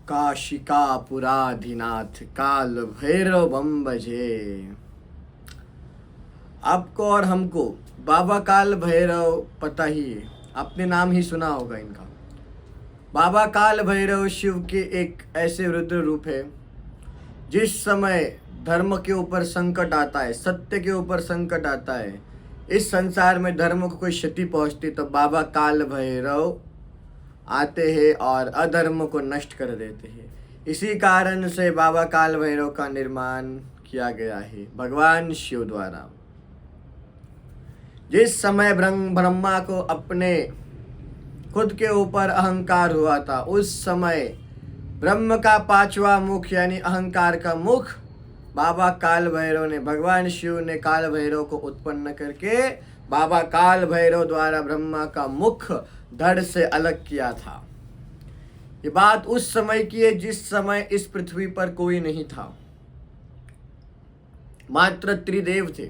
काशिका पुराधिनाथ काल भैरव बम बजे। आपको और हमको बाबा काल भैरव पता ही है, आपने नाम ही सुना होगा इनका। बाबा काल भैरव शिव के एक ऐसे रुद्र रूप है जिस समय धर्म के ऊपर संकट आता है, सत्य के ऊपर संकट आता है, इस संसार में धर्म को कोई क्षति पहुंचती तो बाबा काल भैरव आते हैं और अधर्म को नष्ट कर देते हैं। इसी कारण से बाबा काल भैरव का निर्माण किया गया है भगवान शिव द्वारा। जिस समय ब्रह्मा को अपने खुद के ऊपर अहंकार हुआ था, उस समय ब्रह्म का पांचवा मुख यानी अहंकार का मुख बाबा काल भैरव ने, भगवान शिव ने काल भैरव को उत्पन्न करके बाबा काल भैरव द्वारा ब्रह्मा का मुख धड़ से अलग किया था। ये बात उस समय की है जिस समय इस पृथ्वी पर कोई नहीं था, मात्र त्रिदेव थे।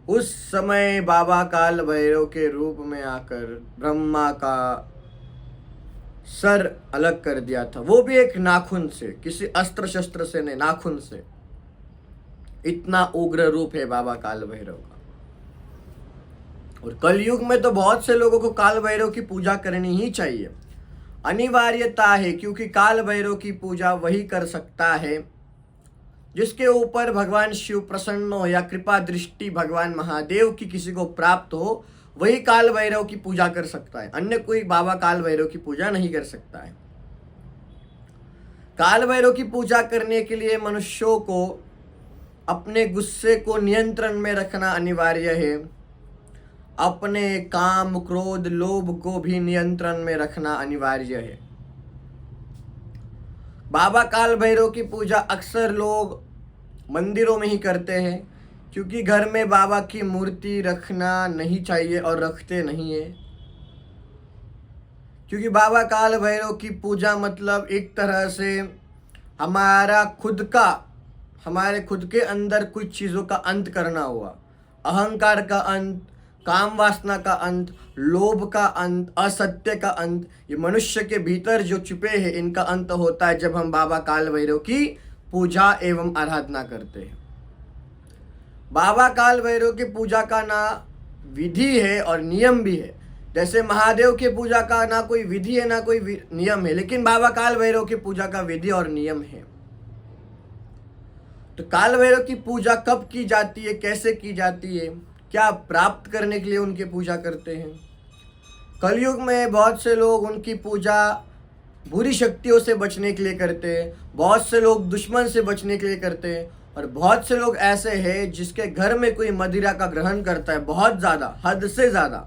उस समय बाबा काल भैरव के रूप में आकर ब्रह्मा का सर अलग कर दिया था, वो भी एक नाखून से, किसी अस्त्र शस्त्र से नहीं, नाखून से। इतना उग्र रूप है बाबा काल भैरव का। और कलयुग में तो बहुत से लोगों को काल भैरव की पूजा करनी ही चाहिए, अनिवार्यता है, क्योंकि काल भैरव की पूजा वही कर सकता है जिसके ऊपर भगवान शिव प्रसन्न हो या कृपा दृष्टि भगवान महादेव की किसी को प्राप्त हो, वही काल भैरव की पूजा कर सकता है। अन्य कोई बाबा काल भैरव की पूजा नहीं कर सकता है। काल भैरव की पूजा करने के लिए मनुष्यों को अपने गुस्से को नियंत्रण में रखना अनिवार्य है, अपने काम क्रोध लोभ को भी नियंत्रण में रखना अनिवार्य है। बाबा काल भैरव की पूजा अक्सर लोग मंदिरों में ही करते हैं, क्योंकि घर में बाबा की मूर्ति रखना नहीं चाहिए और रखते नहीं है। क्योंकि बाबा काल भैरव की पूजा मतलब एक तरह से हमारे खुद के अंदर कुछ चीज़ों का अंत करना हुआ। अहंकार का अंत, काम वासना का अंत, लोभ का अंत, असत्य का अंत, ये मनुष्य के भीतर जो छुपे हैं इनका अंत होता है जब हम बाबा काल भैरव की पूजा एवं आराधना करते हैं। बाबा काल भैरव की पूजा का ना विधि है और नियम भी है। जैसे महादेव की पूजा का ना कोई विधि है ना कोई नियम है, लेकिन बाबा काल भैरव की पूजा का विधि और नियम है। तो काल भैरव की पूजा कब की जाती है, कैसे की जाती है, क्या प्राप्त करने के लिए उनकी पूजा करते हैं। कलयुग में बहुत से लोग उनकी पूजा बुरी शक्तियों से बचने के लिए करते हैं, बहुत से लोग दुश्मन से बचने के लिए करते हैं, और बहुत से लोग ऐसे हैं जिसके घर में कोई मदिरा का ग्रहण करता है बहुत ज़्यादा, हद से ज़्यादा,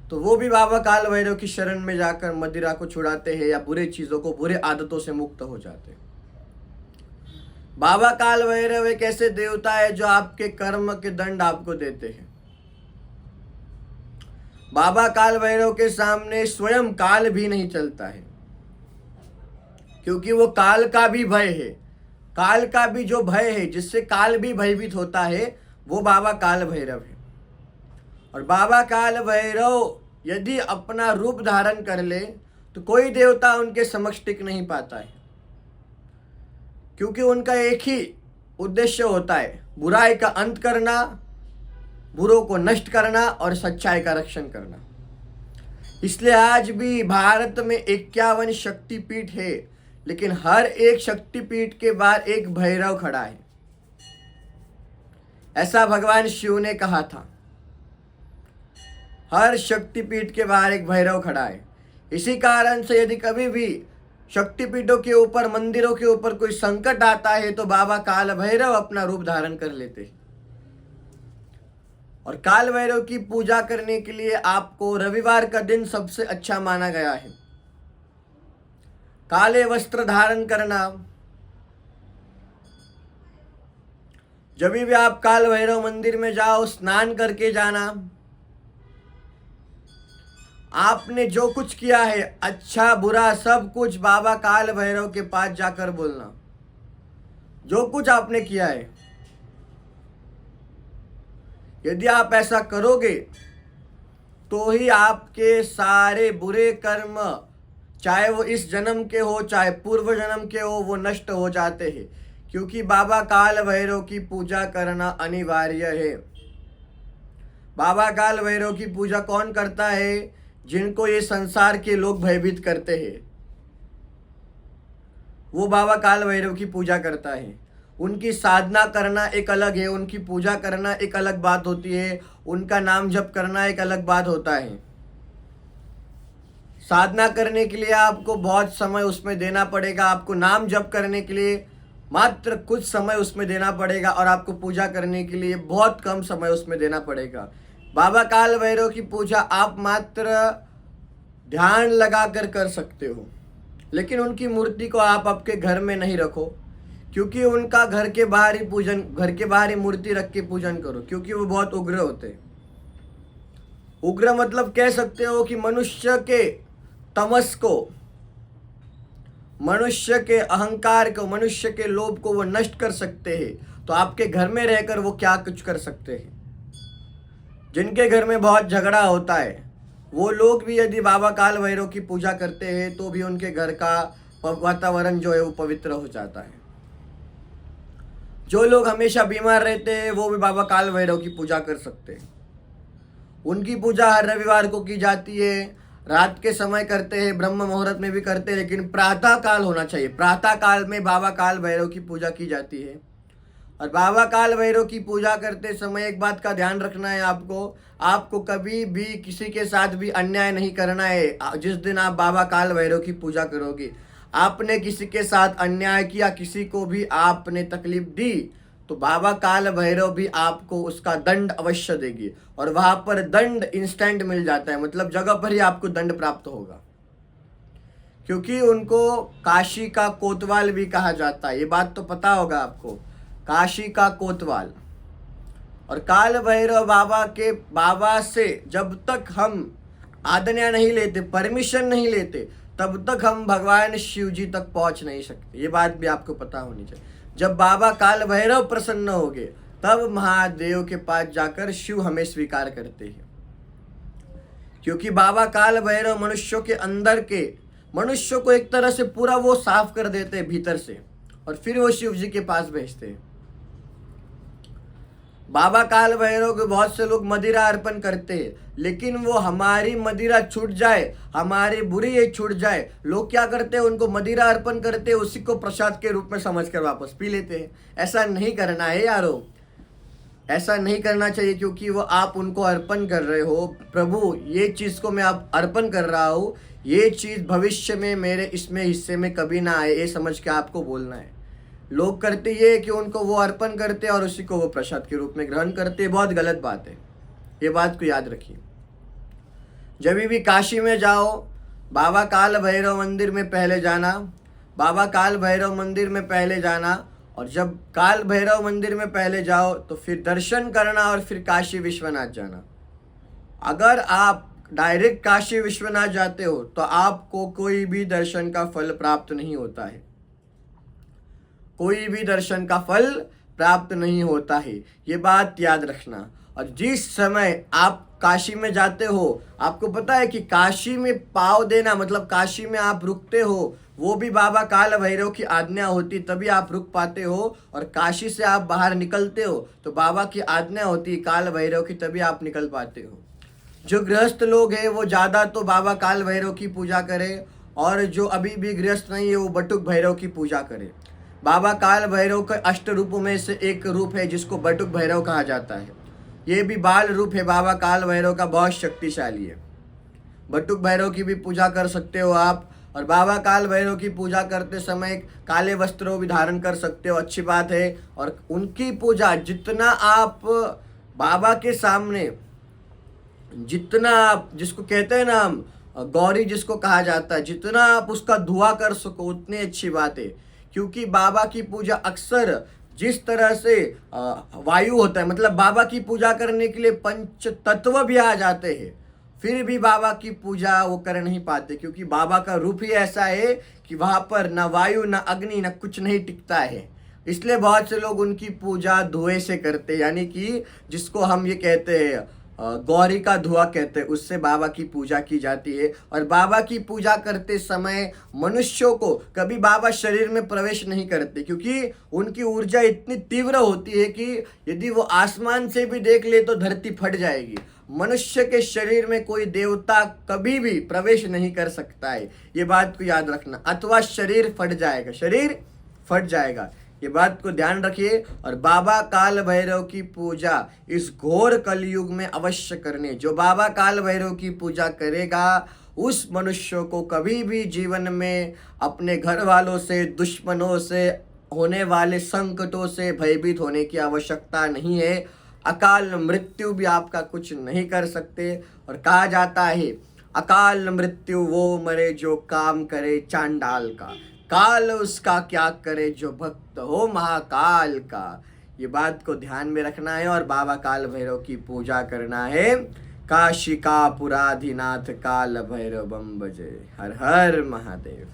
तो वो भी बाबा काल भैरव की शरण में जाकर मदिरा को छुड़ाते हैं या बुरे चीज़ों को, बुरे आदतों से मुक्त हो जाते हैं। बाबा काल भैरव एक ऐसे देवता है जो आपके कर्म के दंड आपको देते हैं। बाबा काल भैरव के सामने स्वयं काल भी नहीं चलता है, क्योंकि वो काल का भी भय है। काल का भी जो भय है, जिससे काल भी भयभीत होता है, वो बाबा काल भैरव है। और बाबा काल भैरव यदि अपना रूप धारण कर ले तो कोई देवता उनके समक्ष टिक नहीं पाता है, क्योंकि उनका एक ही उद्देश्य होता है, बुराई का अंत करना, बुरों को नष्ट करना और सच्चाई का रक्षण करना। इसलिए आज भी भारत में 51 शक्तिपीठ है, लेकिन हर एक शक्तिपीठ के बाहर एक भैरव खड़ा है। ऐसा भगवान शिव ने कहा था, हर शक्तिपीठ के बाहर एक भैरव खड़ा है। इसी कारण से यदि कभी भी शक्तिपीठों के ऊपर, मंदिरों के ऊपर कोई संकट आता है तो बाबा काल भैरव अपना रूप धारण कर लेते हैं। और काल भैरव की पूजा करने के लिए आपको रविवार का दिन सबसे अच्छा माना गया है। काले वस्त्र धारण करना, जब भी आप काल भैरव मंदिर में जाओ स्नान करके जाना। आपने जो कुछ किया है, अच्छा बुरा सब कुछ बाबा काल भैरव के पास जाकर बोलना, जो कुछ आपने किया है। यदि आप ऐसा करोगे तो ही आपके सारे बुरे कर्म चाहे वो इस जन्म के हो चाहे पूर्व जन्म के हो, वो नष्ट हो जाते हैं, क्योंकि बाबा काल भैरव की पूजा करना अनिवार्य है। बाबा काल भैरव की पूजा कौन करता है? जिनको ये संसार के लोग भयभीत करते हैं, वो बाबा काल भैरव की पूजा करता है। उनकी साधना करना एक अलग है, उनकी पूजा करना एक अलग बात होती है, उनका नाम जप करना एक अलग बात होता है। साधना करने के लिए आपको बहुत समय उसमें देना पड़ेगा, आपको नाम जप करने के लिए मात्र कुछ समय उसमें देना पड़ेगा, और आपको पूजा करने के लिए बहुत कम समय उसमें देना पड़ेगा। बाबा काल भैरव की पूजा आप मात्र ध्यान लगाकर कर सकते हो, लेकिन उनकी मूर्ति को आप आपके घर में नहीं रखो, क्योंकि उनका घर के बाहर ही मूर्ति रख के पूजन करो, क्योंकि वो बहुत उग्र होते हैं। उग्र मतलब कह सकते हो कि मनुष्य के तमस को, मनुष्य के अहंकार को, मनुष्य के लोभ को वो नष्ट कर सकते हैं। तो आपके घर में रहकर वो क्या कुछ कर सकते हैं। जिनके घर में बहुत झगड़ा होता है, वो लोग भी यदि बाबा काल भैरव की पूजा करते हैं तो भी उनके घर का वातावरण जो है वो पवित्र हो जाता है। जो लोग हमेशा बीमार रहते हैं वो भी बाबा काल भैरव की पूजा कर सकते हैं। उनकी पूजा हर रविवार को की जाती है, रात के समय करते हैं, ब्रह्म मुहूर्त में भी करते हैं, लेकिन प्रातः काल होना चाहिए। प्रातः काल में बाबा काल भैरव की पूजा की जाती है। और बाबा काल भैरव की पूजा करते समय एक बात का ध्यान रखना है आपको कभी भी किसी के साथ भी अन्याय नहीं करना है। जिस दिन आप बाबा काल भैरव की पूजा करोगे, आपने किसी के साथ अन्याय किया, किसी को भी आपने तकलीफ दी, तो बाबा काल भैरव भी आपको उसका दंड अवश्य देगी। और वहां पर दंड इंस्टेंट मिल जाता है, मतलब जगह पर ही आपको दंड प्राप्त होगा, क्योंकि उनको काशी का कोतवाल भी कहा जाता है। ये बात तो पता होगा आपको, काशी का कोतवाल। और काल भैरव बाबा से जब तक हम आज्ञा नहीं लेते, परमिशन नहीं लेते, तब तक हम भगवान शिव जी तक पहुंच नहीं सकते। ये बात भी आपको पता होनी चाहिए। जब बाबा काल भैरव प्रसन्न होंगे, तब महादेव के पास जाकर शिव हमें स्वीकार करते हैं, क्योंकि बाबा काल भैरव मनुष्य को एक तरह से पूरा वो साफ कर देते हैं भीतर से, और फिर वो शिव जी के पास भेजते हैं। बाबा काल भैरव को बहुत से लोग मदिरा अर्पण करते हैं, लेकिन वो हमारी मदिरा छूट जाए, हमारी बुरी ये छूट जाए, लोग क्या करते हैं, उनको मदिरा अर्पण करते हैं, उसी को प्रसाद के रूप में समझकर वापस पी लेते हैं। ऐसा नहीं करना है यारो, ऐसा नहीं करना चाहिए, क्योंकि वो आप उनको अर्पण कर रहे हो। प्रभु, ये चीज़ को मैं आप अर्पण कर रहा हूँ, ये चीज़ भविष्य में मेरे इसमें हिस्से में कभी ना आए, ये समझ के आपको बोलना है। लोग करते ये कि उनको वो अर्पण करते और उसी को वो प्रसाद के रूप में ग्रहण करते, बहुत गलत बात है। ये बात को याद रखिए। जब भी काशी में जाओ, बाबा काल भैरव मंदिर में पहले जाना, बाबा काल भैरव मंदिर में पहले जाना, और जब काल भैरव मंदिर में पहले जाओ तो फिर दर्शन करना और फिर काशी विश्वनाथ जाना। अगर आप डायरेक्ट काशी विश्वनाथ जाते हो तो आपको कोई भी दर्शन का फल प्राप्त नहीं होता है, कोई भी दर्शन का फल प्राप्त नहीं होता है। ये बात याद रखना। और जिस समय आप काशी में जाते हो, आपको पता है कि काशी में पाँव देना मतलब काशी में आप रुकते हो, वो भी बाबा काल भैरव की आज्ञा होती, तभी आप रुक पाते हो। और काशी से आप बाहर निकलते हो तो बाबा की आज्ञा होती, काल भैरव की, तभी आप निकल पाते हो। जो गृहस्थ लोग हैं वो ज़्यादा तो बाबा काल भैरव की पूजा करें, और जो अभी भी गृहस्थ नहीं है वो बटुक भैरव की पूजा करें। बाबा काल भैरव के अष्ट रूपों में से एक रूप है जिसको बटुक भैरव कहा जाता है। ये भी बाल रूप है बाबा काल भैरव का, बहुत शक्तिशाली है। बटुक भैरव की भी पूजा कर सकते हो आप। और बाबा काल भैरव की पूजा करते समय काले वस्त्रों भी धारण कर सकते हो, अच्छी बात है। और उनकी पूजा जितना आप बाबा के सामने, जितना आप, जिसको कहते हैं ना हम गौरी जिसको कहा जाता है, जितना आप उसका धुआ कर सको उतनी अच्छी बात है। क्योंकि बाबा की पूजा अक्सर जिस तरह से वायु होता है, मतलब बाबा की पूजा करने के लिए पंच तत्व भी आ जाते हैं, फिर भी बाबा की पूजा वो कर नहीं पाते, क्योंकि बाबा का रूप ही ऐसा है कि वहाँ पर ना वायु, ना अग्नि, ना कुछ नहीं टिकता है। इसलिए बहुत से लोग उनकी पूजा धुएं से करते हैं, यानी कि जिसको हम ये कहते हैं गौरी का धुआं कहते हैं, उससे बाबा की पूजा की जाती है। और बाबा की पूजा करते समय मनुष्यों को कभी बाबा शरीर में प्रवेश नहीं करते, क्योंकि उनकी ऊर्जा इतनी तीव्र होती है कि यदि वो आसमान से भी देख ले तो धरती फट जाएगी। मनुष्य के शरीर में कोई देवता कभी भी प्रवेश नहीं कर सकता है, ये बात को याद रखना, अथवा शरीर फट जाएगा, शरीर फट जाएगा, ये बात को ध्यान रखिए। और बाबा काल भैरव की पूजा इस घोर कलयुग में अवश्य करनी। जो बाबा काल भैरव की पूजा करेगा उस मनुष्य को कभी भी जीवन में अपने घर वालों से, दुश्मनों से, होने वाले संकटों से भयभीत होने की आवश्यकता नहीं है। अकाल मृत्यु भी आपका कुछ नहीं कर सकते। और कहा जाता है अकाल मृत्यु वो मरे जो काम करे चांडाल का, काल उसका क्या करे जो भक्त हो महाकाल का। ये बात को ध्यान में रखना है और बाबा काल भैरव की पूजा करना है। काशी का पुराधिनाथ काल भैरव बम बजे, हर हर महादेव।